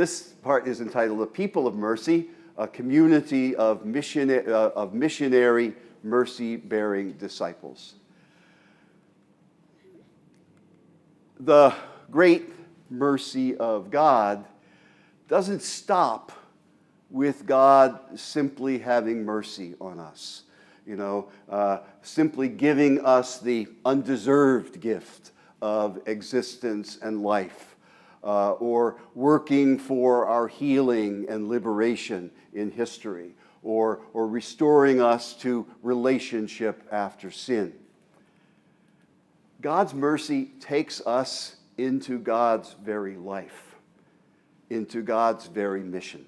this part is entitled "A People of Mercy, a Community of Missionary Mercy-Bearing Disciples." The great mercy of God doesn't stop with God simply having mercy on us, simply giving us the undeserved gift of existence and life, or working for our healing and liberation in history, or restoring us to relationship after sin. God's mercy takes us into God's very life, into God's very mission.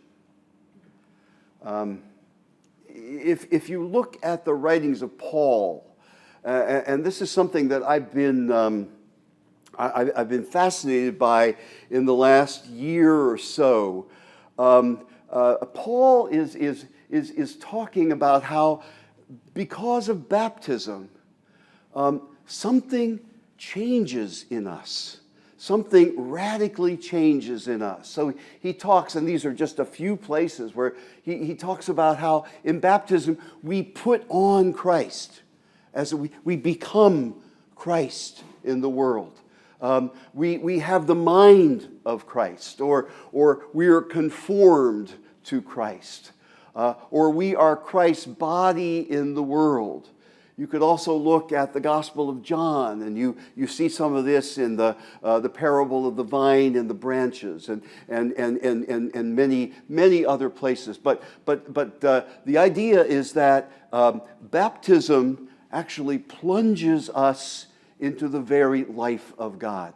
If you look at the writings of Paul, and this is something that I've been fascinated by in the last year or so, Paul is talking about how because of baptism, something changes in us. Something radically changes in us. So he talks, and these are just a few places where he talks about how in baptism we put on Christ, as we become Christ in the world. We have the mind of Christ, or we are conformed to Christ, or we are Christ's body in the world. You could also look at the Gospel of John, and you see some of this in the parable of the vine and the branches, and many other places. But the idea is that baptism actually plunges us into the very life of God.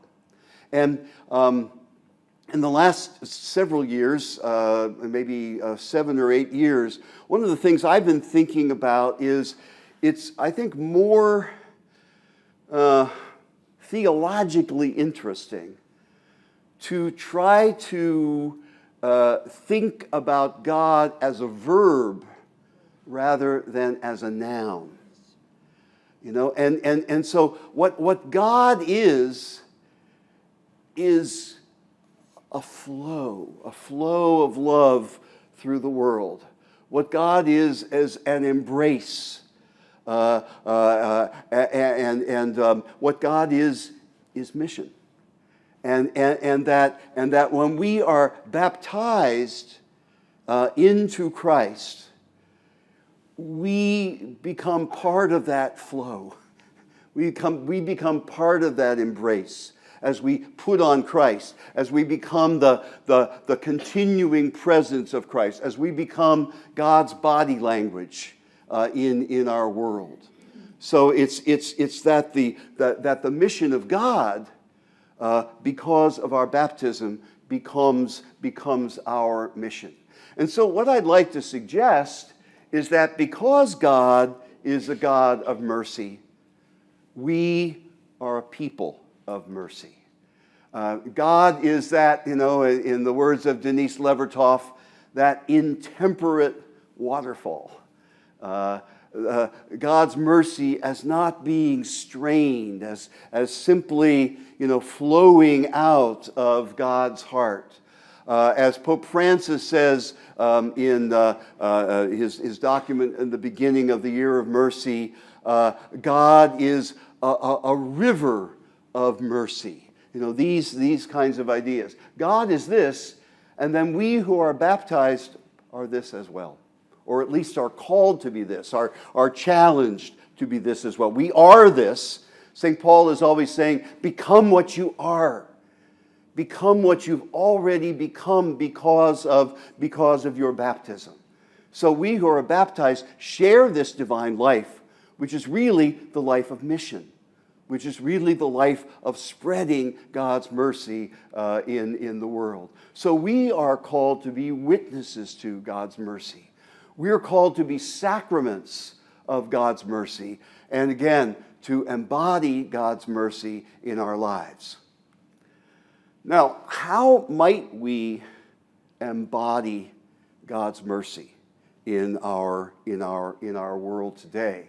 And in the last several years, maybe 7 or 8 years, one of the things I've been thinking about is it's, I think, more theologically interesting to try to think about God as a verb rather than as a noun. And so what God is a flow of love through the world. What God is an embrace. What God is mission, and that when we are baptized into Christ, we become part of that flow. We become part of that embrace as we put on Christ, as we become the continuing presence of Christ, as we become God's body language in our world. So it's that the mission of God, because of our baptism, becomes our mission. And so what I'd like to suggest is that because God is a God of mercy, we are a people of mercy. God is that, in the words of Denise Levertov, that intemperate waterfall. God's mercy as not being strained, as simply, flowing out of God's heart. As Pope Francis says in his document in the beginning of the Year of Mercy, God is a river of mercy. These kinds of ideas. God is this, and then we who are baptized are this as well. Or at least are called to be this, are challenged to be this as well. We are this. St. Paul is always saying, become what you are. Become what you've already become because of your baptism. So we who are baptized share this divine life, which is really the life of mission, which is really the life of spreading God's mercy in the world. So we are called to be witnesses to God's mercy. We are called to be sacraments of God's mercy, and again, to embody God's mercy in our lives. Now, how might we embody God's mercy in our world today?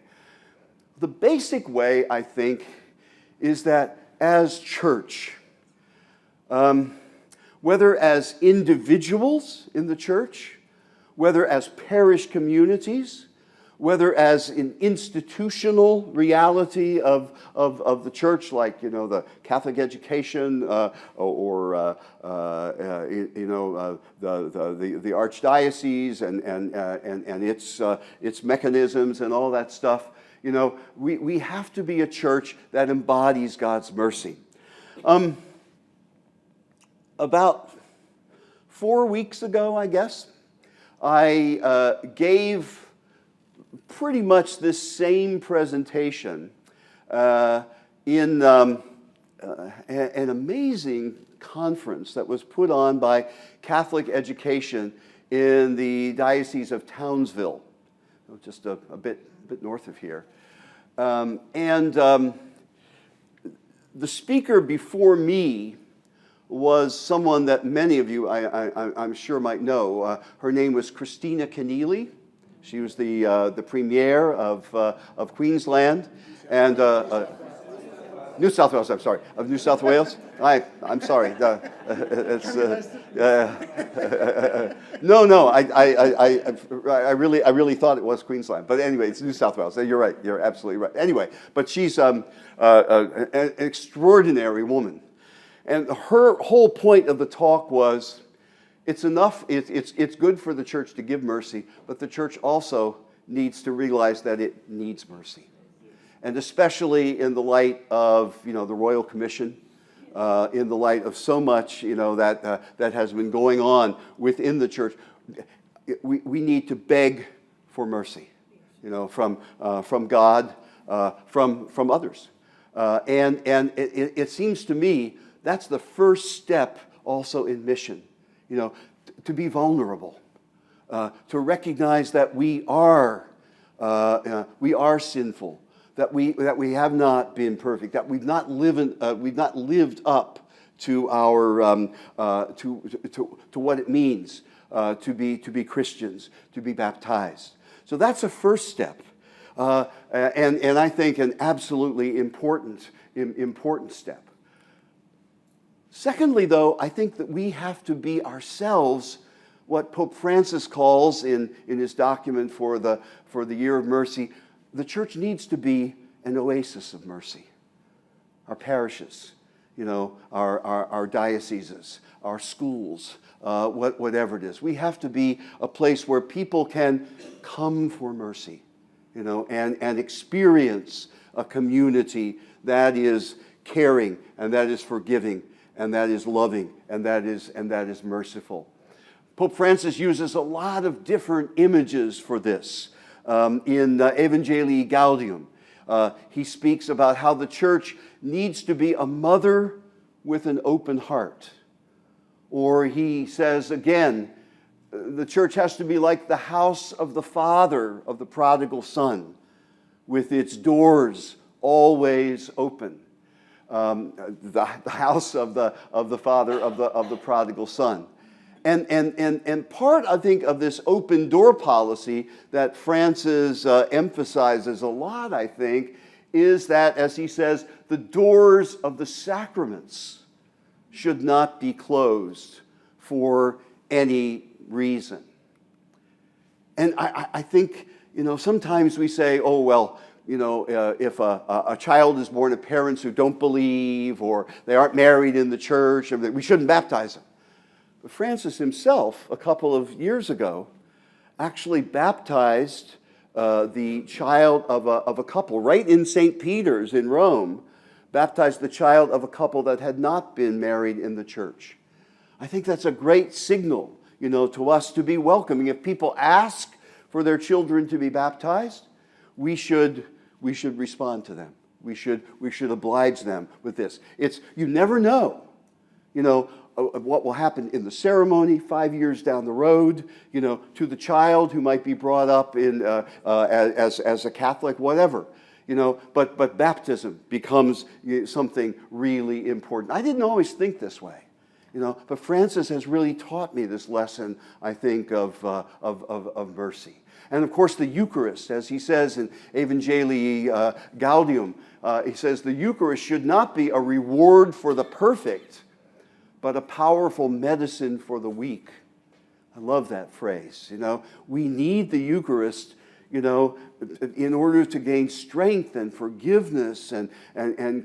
The basic way, I think, is that as church, whether as individuals in the church, whether as parish communities, whether as an institutional reality of the church, like, the Catholic education, the archdiocese and its mechanisms and all that stuff. We have to be a church that embodies God's mercy. About 4 weeks ago, I guess, I gave pretty much this same presentation in an amazing conference that was put on by Catholic education in the Diocese of Townsville, just a bit north of here. The speaker before me was someone that many of you, I'm sure, might know. Her name was Christina Keneally. She was the premier of Queensland and New South Wales. I'm sorry, of New South Wales. I'm sorry. No. I really thought it was Queensland, but anyway, it's New South Wales. You're right. You're absolutely right. Anyway, but she's an extraordinary woman, and her whole point of the talk was, it's enough. It's good for the church to give mercy, but the church also needs to realize that it needs mercy, and especially in the light of the Royal Commission, in the light of so much that has been going on within the church. We need to beg for mercy, from God, from others, and it seems to me that's the first step also in mission. To be vulnerable, to recognize that we are sinful, that we have not been perfect, that we've not lived up to our to what it means to be Christians, to be baptized. So that's a first step, and I think an absolutely important step. Secondly, though, I think that we have to be ourselves what Pope Francis calls in his document for the Year of Mercy, the church needs to be an oasis of mercy. Our parishes, our dioceses, our schools, whatever it is. We have to be a place where people can come for mercy, and experience a community that is caring and that is forgiving and that is loving, and that is merciful. Pope Francis uses a lot of different images for this. In Evangelii Gaudium, he speaks about how the church needs to be a mother with an open heart. Or he says again, the church has to be like the house of the father of the prodigal son, with its doors always open. The house of the father of the prodigal son, and part, I think, of this open door policy that Francis emphasizes a lot, I think, is that, as he says, the doors of the sacraments should not be closed for any reason. And I think, sometimes we say, oh well, if a child is born to parents who don't believe, or they aren't married in the church, we shouldn't baptize them. But Francis himself, a couple of years ago, actually baptized the child of a couple right in St. Peter's in Rome, baptized the child of a couple that had not been married in the church. I think that's a great signal, to us to be welcoming. If people ask for their children to be baptized, we should respond to them. We should oblige them with this. You never know, what will happen in the ceremony 5 years down the road, to the child who might be brought up in as a Catholic, whatever, But baptism becomes something really important. I didn't always think this way, but Francis has really taught me this lesson, I think, of mercy. And of course, the Eucharist, as he says in Evangelii Gaudium, he says the Eucharist should not be a reward for the perfect, but a powerful medicine for the weak. I love that phrase. We need the Eucharist, in order to gain strength and forgiveness and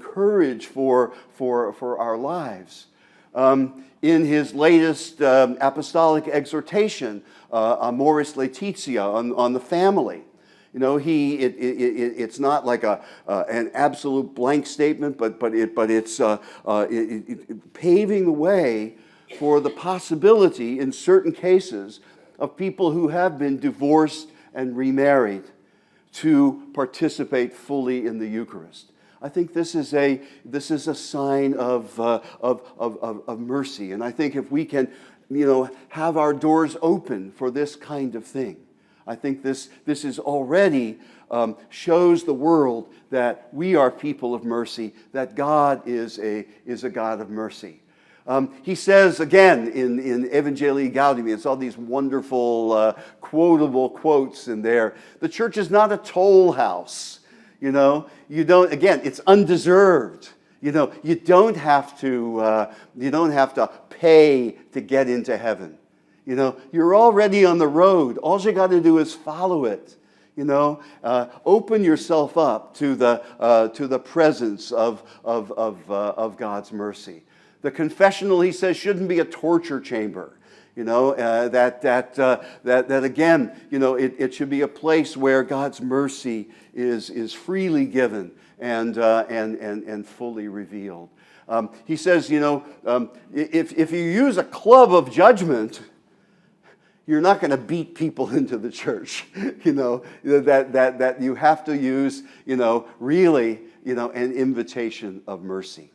courage for our lives. In his latest apostolic exhortation, Amoris Laetitia, on the family, it's not like an absolute blank statement, but it's paving the way for the possibility, in certain cases, of people who have been divorced and remarried to participate fully in the Eucharist. I think this is a sign of mercy, and I think if we can, have our doors open for this kind of thing, I think this is already shows the world that we are people of mercy, that God is a God of mercy. He says again in Evangelii Gaudium, it's all these wonderful quotable quotes in there. The church is not a toll house. You don't. Again, it's undeserved. You don't have to pay to get into heaven. You're already on the road. All you got to do is follow it. Open yourself up to the presence of God's mercy. The confessional, he says, shouldn't be a torture chamber. That again, it should be a place where God's mercy is freely given and fully revealed. He says, if you use a club of judgment, you're not going to beat people into the church. That you have to use, really, an invitation of mercy.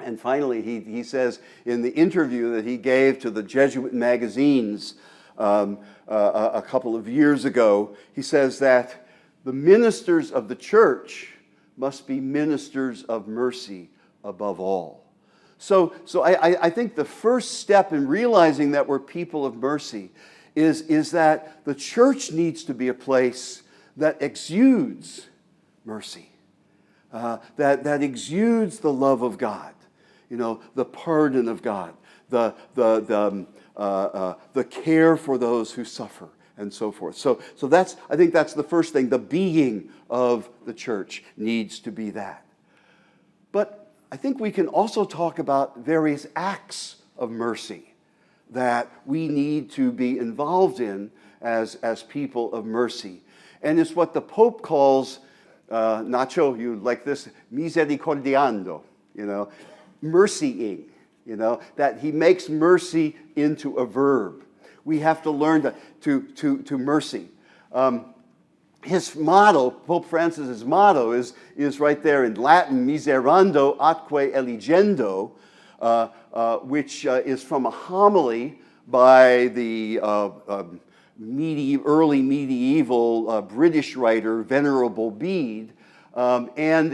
And finally, he says in the interview that he gave to the Jesuit magazines a couple of years ago, he says that the ministers of the church must be ministers of mercy above all. So I think the first step in realizing that we're people of mercy is that the church needs to be a place that exudes mercy, that exudes the love of God. The pardon of God, the care for those who suffer, and so forth. So I think that's the first thing. The being of the church needs to be that. But I think we can also talk about various acts of mercy that we need to be involved in as people of mercy. And it's what the Pope calls, Nacho, you like this, misericordiando, mercying, that he makes mercy into a verb. We have to learn to mercy. His motto, Pope Francis's motto, is right there in Latin, miserando atque eligendo, which is from a homily by the early medieval British writer Venerable Bede, and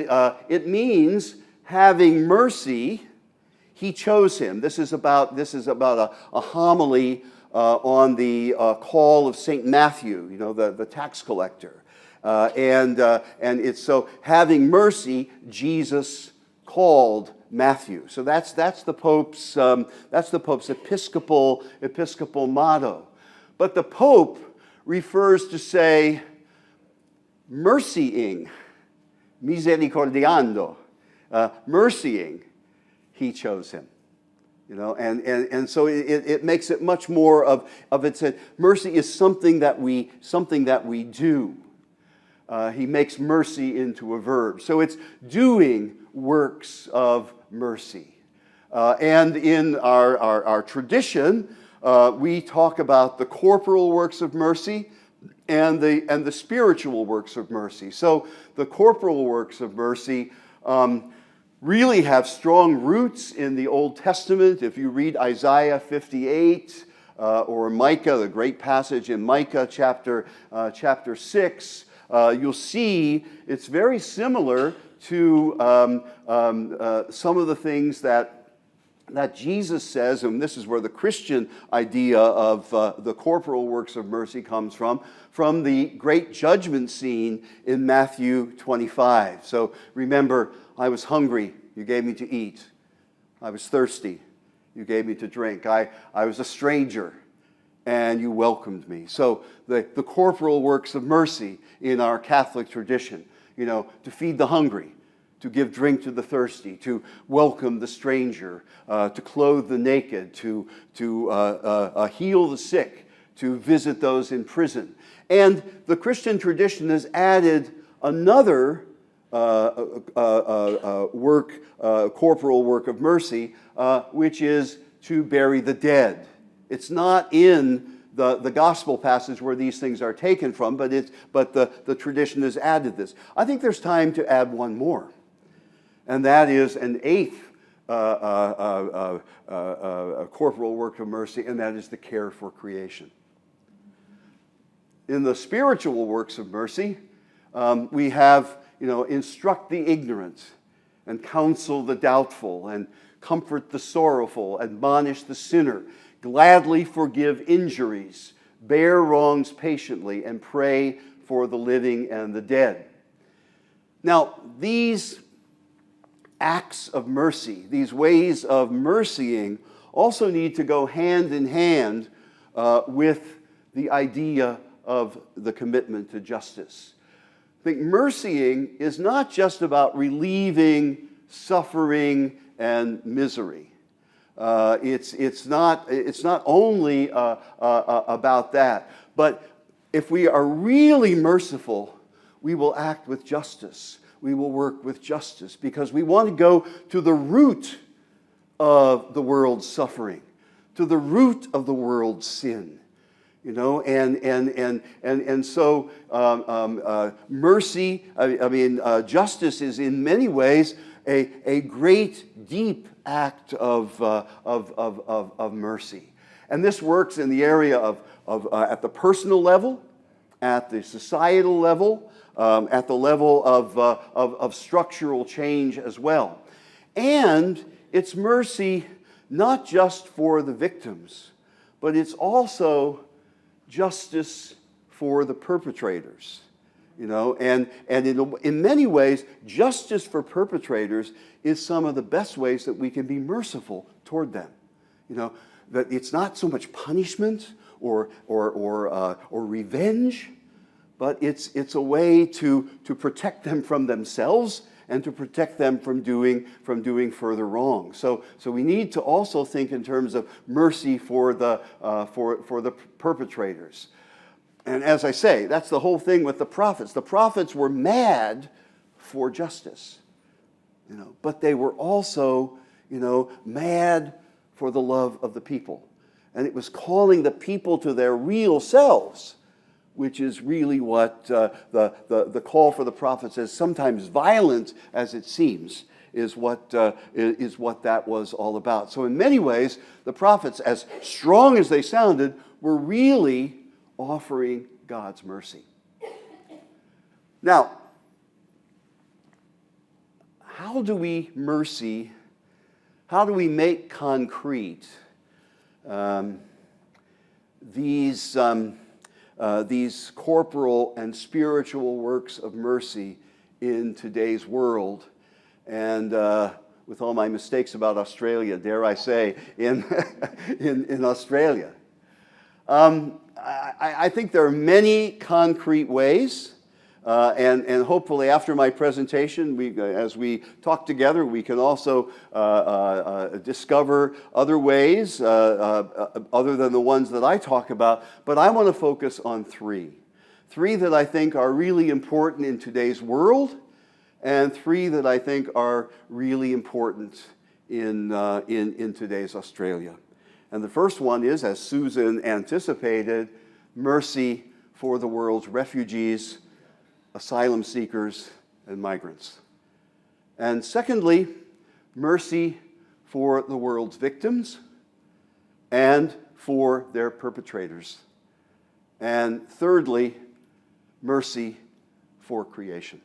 it means having mercy, he chose him. This is about a homily on the call of St. Matthew, the tax collector, and it's so having mercy, Jesus called Matthew. So that's the Pope's episcopal motto. But the Pope refers to say mercying, misericordiando. Mercying, he chose him, and so it makes it much more of it's mercy is something that we do. He makes mercy into a verb, so it's doing works of mercy, and in our tradition, we talk about the corporal works of mercy and the spiritual works of mercy. So the corporal works of mercy really have strong roots in the Old Testament. If you read Isaiah 58 or Micah, the great passage in Micah chapter 6, you'll see it's very similar to some of the things that Jesus says, and this is where the Christian idea of the corporal works of mercy comes from the great judgment scene in Matthew 25. So remember, I was hungry, you gave me to eat. I was thirsty, You gave me to drink. I was a stranger, and you welcomed me. So the corporal works of mercy in our Catholic tradition, to feed the hungry, to give drink to the thirsty, to welcome the stranger, to clothe the naked, to heal the sick, to visit those in prison. And the Christian tradition has added another corporal work of mercy, which is to bury the dead. It's not in the gospel passage where these things are taken from, but the tradition has added this. I think there's time to add one more, and that is an eighth corporal work of mercy, and that is the care for creation. In the spiritual works of mercy, we have, instruct the ignorant, and counsel the doubtful, and comfort the sorrowful, admonish the sinner, gladly forgive injuries, bear wrongs patiently, and pray for the living and the dead. Now, these acts of mercy, these ways of mercying, also need to go hand in hand with the idea of the commitment to justice. I think mercying is not just about relieving suffering and misery. It's not only about that, but if we are really merciful, we will act with justice. We will work with justice because we want to go to the root of the world's suffering, to the root of the world's sin. And so mercy, justice is in many ways a great, deep act of mercy. And this works in the area of at the personal level, at the societal level, at the level of structural change as well. And it's mercy not just for the victims, but it's also justice for the perpetrators, and in many ways, justice for perpetrators is some of the best ways that we can be merciful toward them. That it's not so much punishment or revenge, but it's a way to protect them from themselves and to protect them from doing further wrong. So we need to also think in terms of mercy for the perpetrators. And as I say, that's the whole thing with the prophets. The prophets were mad for justice, but they were also, mad for the love of the people. And it was calling the people to their real selves, which is really what the call for the prophets, as sometimes violent as it seems, is what that was all about. So in many ways, the prophets, as strong as they sounded, were really offering God's mercy. Now, how do we make concrete these corporal and spiritual works of mercy in today's world? And with all my mistakes about Australia, dare I say, in Australia. I think there are many concrete ways, and hopefully after my presentation, as we talk together, we can also discover other ways other than the ones that I talk about. But I want to focus on three that I think are really important in today's world, and three that I think are really important in today's Australia. And the first one is, as Susan anticipated, mercy for the world's refugees, asylum seekers, and migrants. And secondly, mercy for the world's victims and for their perpetrators. And thirdly, mercy for creation.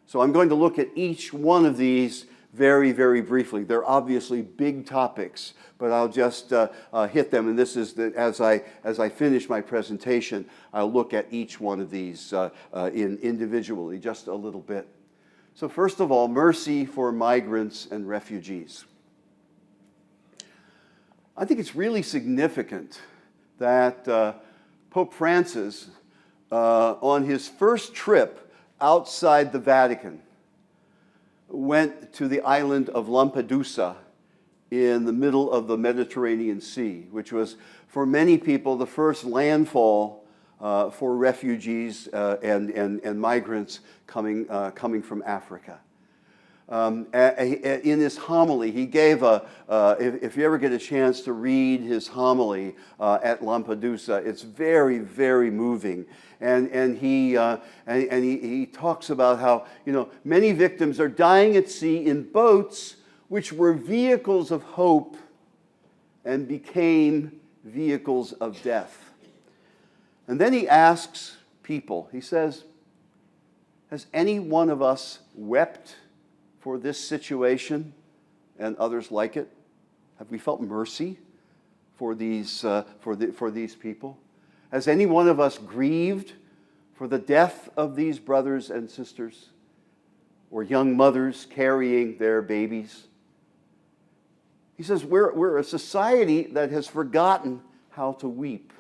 So I'm going to look at each one of these very, very briefly. They're obviously big topics, but I'll just hit them. And this is as I finish my presentation, I'll look at each one of these individually just a little bit. So first of all, mercy for migrants and refugees. I think it's really significant that Pope Francis, on his first trip outside the Vatican, went to the island of Lampedusa in the middle of the Mediterranean Sea, which was, for many people, the first landfall for refugees and migrants coming from Africa. In his homily, he gave if you ever get a chance to read his homily at Lampedusa, it's very, very moving. And he talks about how, many victims are dying at sea in boats which were vehicles of hope and became vehicles of death. And then he asks people, he says, has any one of us wept for this situation and others like it? Have we felt mercy for these people? Has any one of us grieved for the death of these brothers and sisters, or young mothers carrying their babies? He says we're a society that has forgotten how to weep,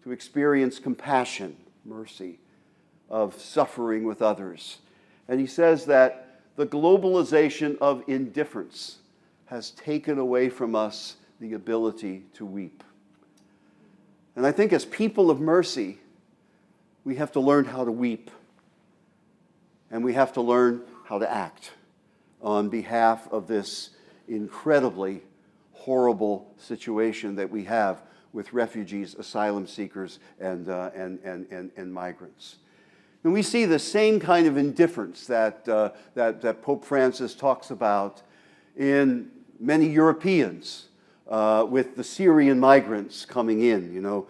to experience compassion, mercy, of suffering with others. And he says that the globalization of indifference has taken away from us the ability to weep. And I think as people of mercy, we have to learn how to weep. And we have to learn how to act on behalf of this incredibly horrible situation that we have with refugees, asylum seekers, and migrants. And we see the same kind of indifference that Pope Francis talks about in many Europeans with the Syrian migrants coming in,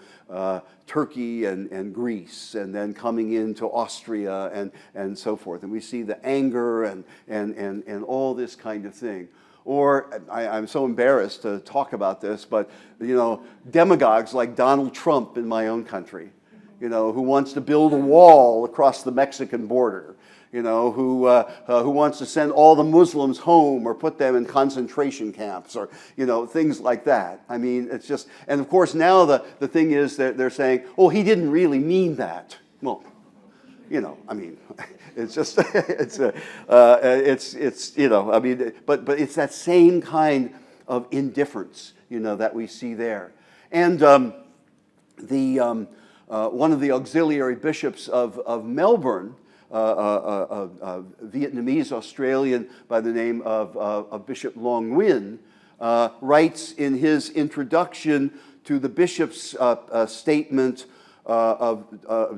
Turkey and Greece, and then coming into Austria and so forth. And we see the anger and all this kind of thing. Or, I'm so embarrassed to talk about this, but, demagogues like Donald Trump in my own country, who wants to build a wall across the Mexican border, who wants to send all the Muslims home or put them in concentration camps or, things like that. I mean, it's just, and of course now the thing is that they're saying, oh, he didn't really mean that. Well, I mean, it's just, but it's that same kind of indifference, that we see there. And one of the auxiliary bishops of Melbourne, a Vietnamese Australian by the name of Bishop Long Nguyen, writes in his introduction to the bishop's statement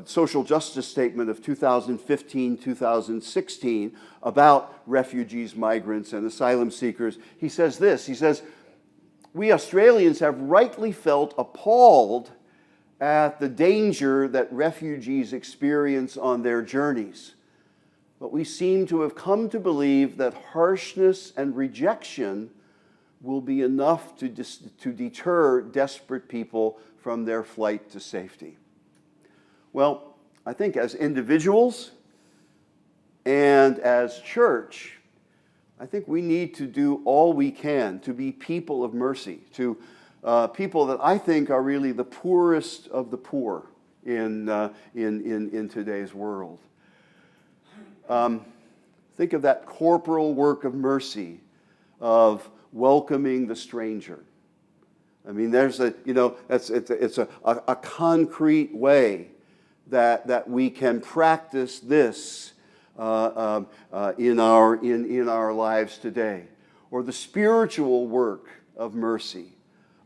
social justice statement of 2015-2016 about refugees, migrants, and asylum seekers. He says this, he says, "We Australians have rightly felt appalled at the danger that refugees experience on their journeys. But we seem to have come to believe that harshness and rejection will be enough to deter desperate people from their flight to safety." Well, I think as individuals and as church, I think we need to do all we can to be people of mercy, to people that I think are really the poorest of the poor in today's world. Think of that corporal work of mercy, of welcoming the stranger. I mean, there's it's a concrete way that we can practice this in our lives today. Or the spiritual work of mercy,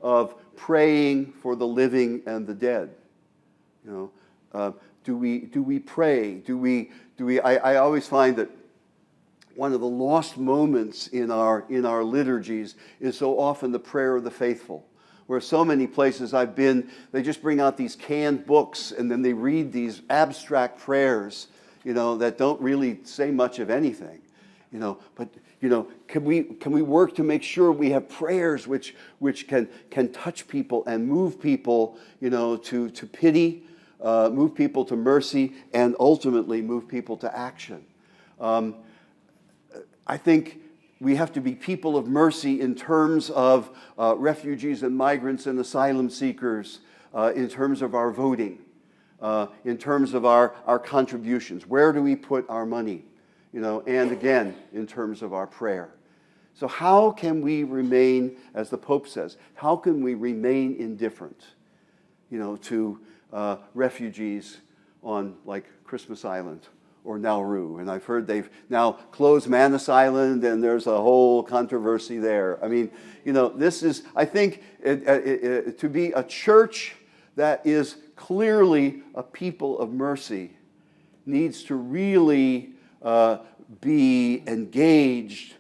of praying for the living and the dead. Do we pray? I always find that one of the lost moments in our liturgies is so often the prayer of the faithful, where so many places I've been, they just bring out these canned books and then they read these abstract prayers, that don't really say much of anything, But can we work to make sure we have prayers which can touch people and move people, to pity, move people to mercy, and ultimately move people to action. I think we have to be people of mercy in terms of refugees and migrants and asylum seekers, in terms of our voting, in terms of our contributions. Where do we put our money? And again, in terms of our prayer. So how can we remain, as the Pope says, how can we remain indifferent, to refugees on, like, Christmas Island or Nauru? And I've heard they've now closed Manus Island, and there's a whole controversy there. I mean, this is, I think, to be a church that is clearly a people of mercy needs to really be engaged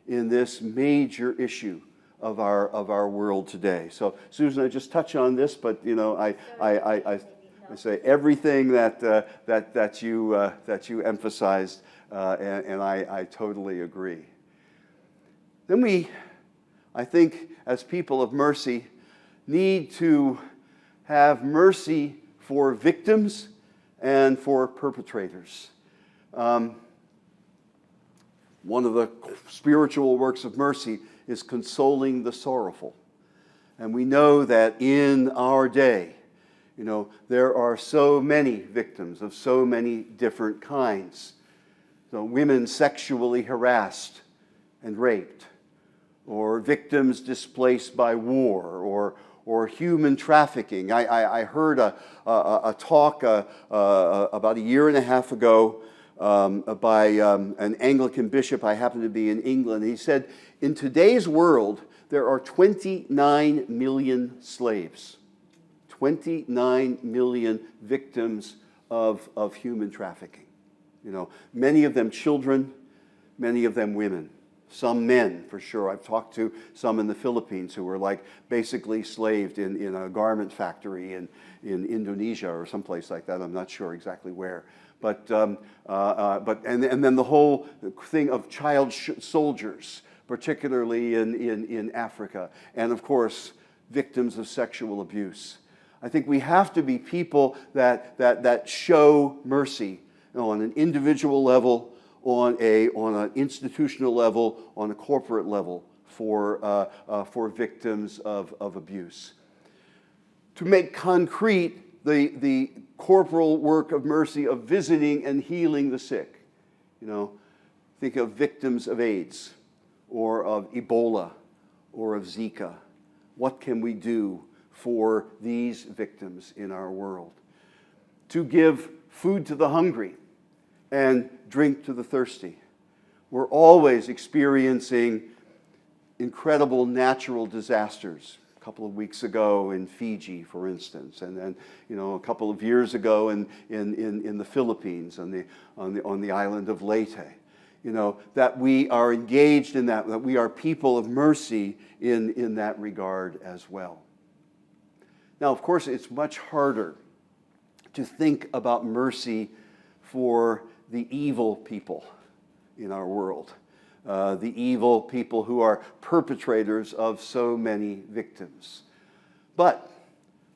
in this major issue of our world today. So, Susan, I just touch on this, but I say everything that you emphasized, and I totally agree. Then we, I think, as people of mercy, need to have mercy for victims and for perpetrators. One of the spiritual works of mercy is consoling the sorrowful. And we know that in our day, there are so many victims of so many different kinds. So women sexually harassed and raped, or victims displaced by war, or human trafficking. I heard a talk about a year and a half ago by an Anglican bishop. I happened to be in England. He said, in today's world, there are 29 million slaves, 29 million victims of human trafficking. Many of them children, many of them women, some men for sure. I've talked to some in the Philippines who were basically slaved in a garment factory in Indonesia or someplace like that. I'm not sure exactly where. But then the whole thing of child soldiers, particularly in Africa, and of course victims of sexual abuse. I think we have to be people that show mercy on an individual level, on an institutional level, on a corporate level for victims of abuse. To make concrete the corporal work of mercy of visiting and healing the sick. Think of victims of AIDS or of Ebola or of Zika. What can we do for these victims in our world? To give food to the hungry and drink to the thirsty. We're always experiencing incredible natural disasters. A couple of weeks ago in Fiji, for instance, and then a couple of years ago in the Philippines on the island of Leyte. That we are engaged in that we are people of mercy in that regard as well. Now, of course, it's much harder to think about mercy for the evil people in our world. The evil people who are perpetrators of so many victims. But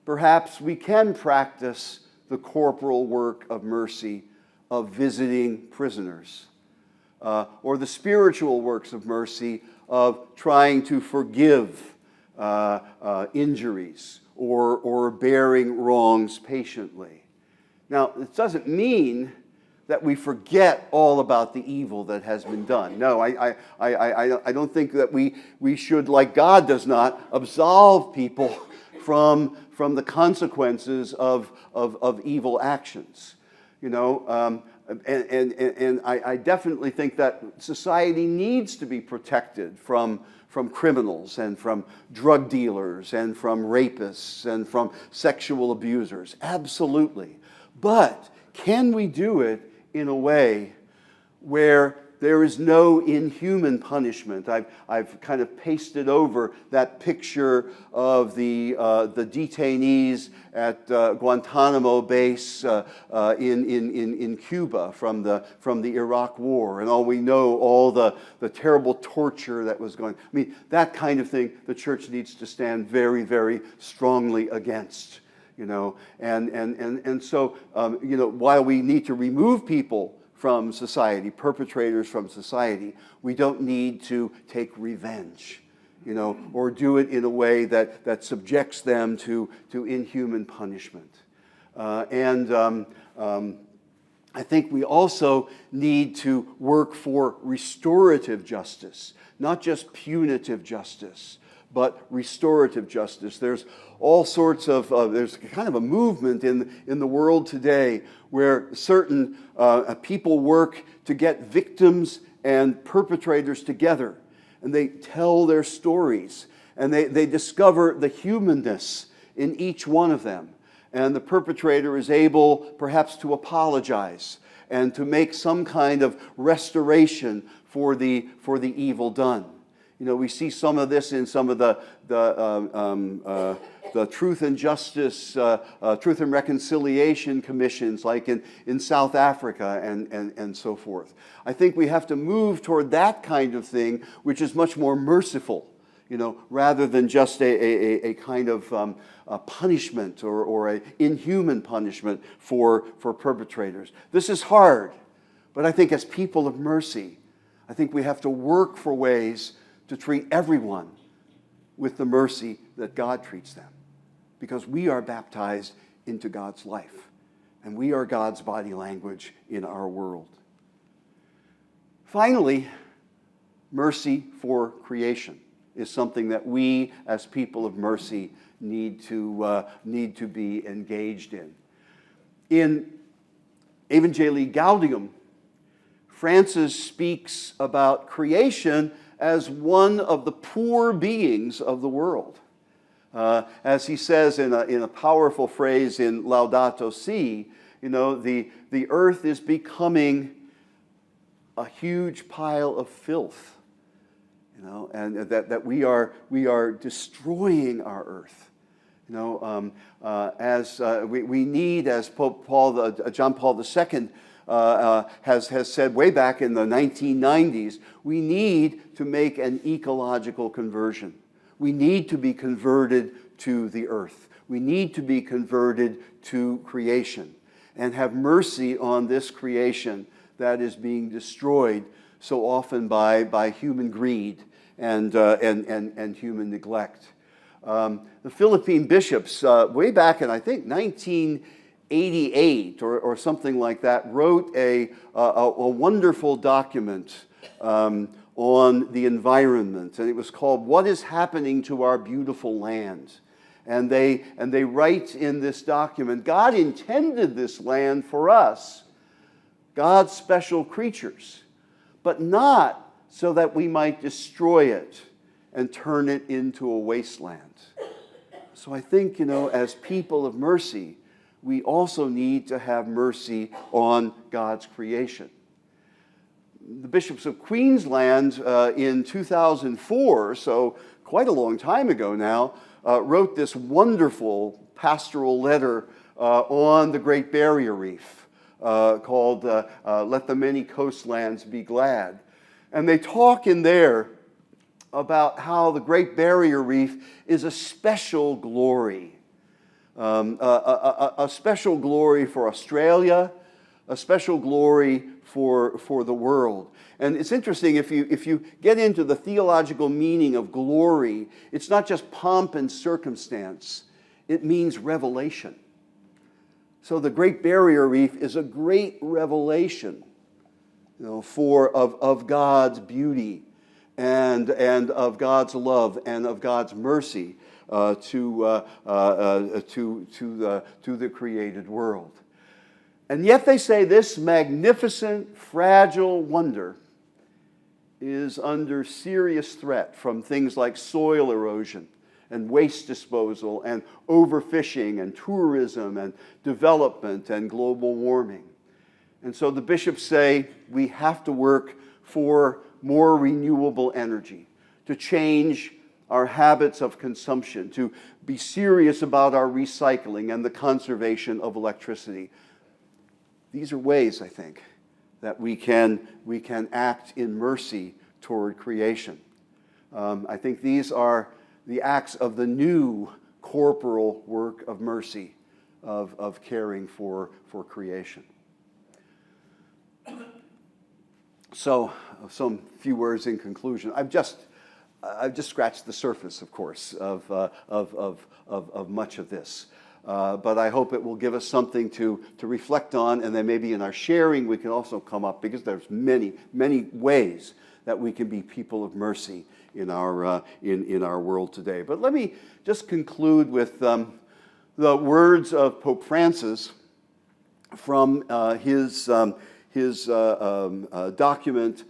perhaps we can practice the corporal work of mercy of visiting prisoners, or the spiritual works of mercy of trying to forgive injuries or bearing wrongs patiently. Now, it doesn't mean that we forget all about the evil that has been done. No, I don't think that we should, like God does not, absolve people from the consequences of evil actions. And I definitely think that society needs to be protected from criminals and from drug dealers and from rapists and from sexual abusers. Absolutely. But can we do it in a way where there is no inhuman punishment? I've kind of pasted over that picture of the detainees at Guantanamo base in Cuba from the Iraq War, and all we know, all the terrible torture that was going. I mean, that kind of thing the church needs to stand very, very strongly against. And so while we need to remove people from society, perpetrators from society. We don't need to take revenge, or do it in a way that subjects them to inhuman punishment. I think we also need to work for restorative justice, not just punitive justice, but restorative justice. There's all sorts of, there's kind of a movement in the world today where certain people work to get victims and perpetrators together, and they tell their stories, and they discover the humanness in each one of them. And the perpetrator is able perhaps to apologize and to make some kind of restoration for the evil done. We see some of this in some of the Truth and Justice, Truth and Reconciliation commissions, like in South Africa and so forth. I think we have to move toward that kind of thing, which is much more merciful, rather than just a kind of a punishment or an inhuman punishment for perpetrators. This is hard, but I think as people of mercy, I think we have to work for ways to treat everyone with the mercy that God treats them, because we are baptized into God's life, and we are God's body language in our world. Finally, mercy for creation is something that we as people of mercy need to be engaged in. In Evangelii Gaudium, Francis speaks about creation as one of the poor beings of the world. As he says in a powerful phrase in Laudato Si, the earth is becoming a huge pile of filth, and that we are destroying our earth. We need, as Pope John Paul II has said way back in the 1990s, we need to make an ecological conversion. We need to be converted to the earth. We need to be converted to creation and have mercy on this creation that is being destroyed so often by human greed and human neglect. The Philippine bishops, way back in, I think, 1988 or something like that, wrote a wonderful document on the environment, and it was called "What is Happening to Our Beautiful Land?" And they write in this document, God intended this land for us, God's special creatures, but not so that we might destroy it and turn it into a wasteland. So I think, as people of mercy, we also need to have mercy on God's creation. The bishops of Queensland in 2004, so quite a long time ago now, wrote this wonderful pastoral letter on the Great Barrier Reef called Let the Many Coastlands Be Glad. And they talk in there about how the Great Barrier Reef is a special glory. A special glory for Australia, a special glory for the world. And it's interesting, if you get into the theological meaning of glory, it's not just pomp and circumstance. It means revelation. So the Great Barrier Reef is a great revelation, of God's beauty and of God's love and of God's mercy to the created world. And yet they say this magnificent, fragile wonder is under serious threat from things like soil erosion and waste disposal and overfishing and tourism and development and global warming. And so the bishops say we have to work for more renewable energy, to change our habits of consumption, to be serious about our recycling and the conservation of electricity. These are ways, I think, that we can act in mercy toward creation. I think these are the acts of the new corporal work of mercy, of caring for creation. So, some few words in conclusion. I've just scratched the surface, of course, of much of this. But I hope it will give us something to reflect on, and then maybe in our sharing we can also come up, because there's many, many ways that we can be people of mercy in our world today. But let me just conclude with the words of Pope Francis from his document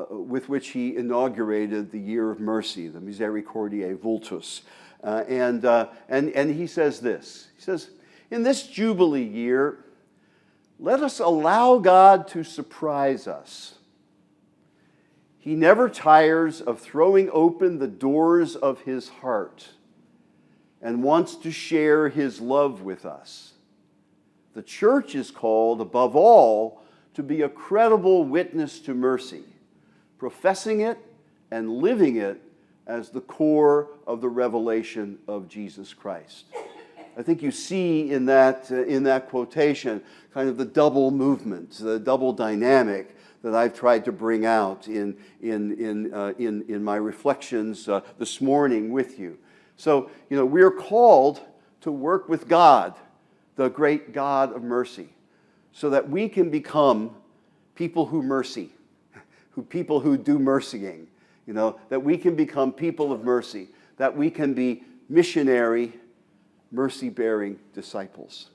with which he inaugurated the Year of Mercy, the Misericordiae Vultus. And he says this. He says, "In this Jubilee year, let us allow God to surprise us. He never tires of throwing open the doors of his heart and wants to share his love with us. The church is called, above all, to be a credible witness to mercy, professing it and living it as the core of the revelation of Jesus Christ." I think you see in that quotation kind of the double movement, the double dynamic that I've tried to bring out in my reflections this morning with you. So, we're called to work with God, the great God of mercy, so that we can become people who mercy, people who do mercying, that we can become people of mercy, that we can be missionary, mercy-bearing disciples.